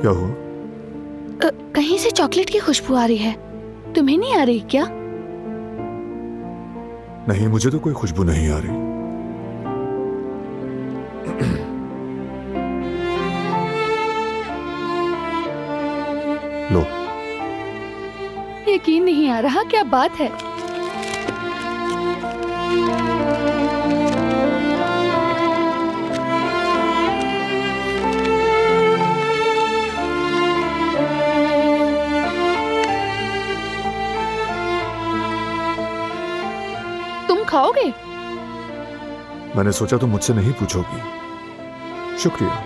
क्या हुआ? कहीं से चॉकलेट की खुशबू आ रही है। तुम्हें नहीं आ रही क्या? नहीं, मुझे तो कोई खुशबू नहीं आ रही। लो। यकीन नहीं आ रहा, क्या बात है। तुम खाओगे? मैंने सोचा तुम मुझसे नहीं पूछोगी। शुक्रिया।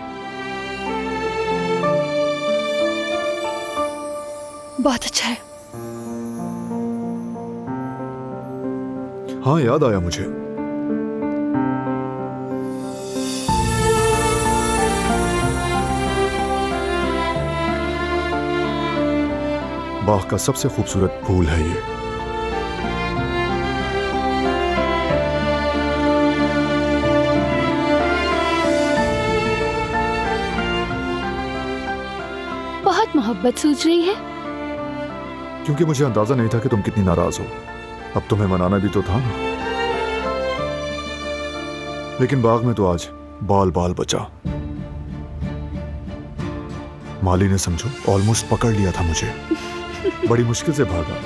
बहुत अच्छा है। हाँ, याद आया मुझे। बाग का सबसे खूबसूरत फूल है ये। बहुत मोहब्बत सूझ रही है। क्योंकि मुझे अंदाजा नहीं था कि तुम कितनी नाराज हो। अब तुम्हें मनाना भी तो था ना। लेकिन बाग में तो आज बाल बाल बचा। माली ने समझो ऑलमोस्ट पकड़ लिया था मुझे। बड़ी मुश्किल से भागा।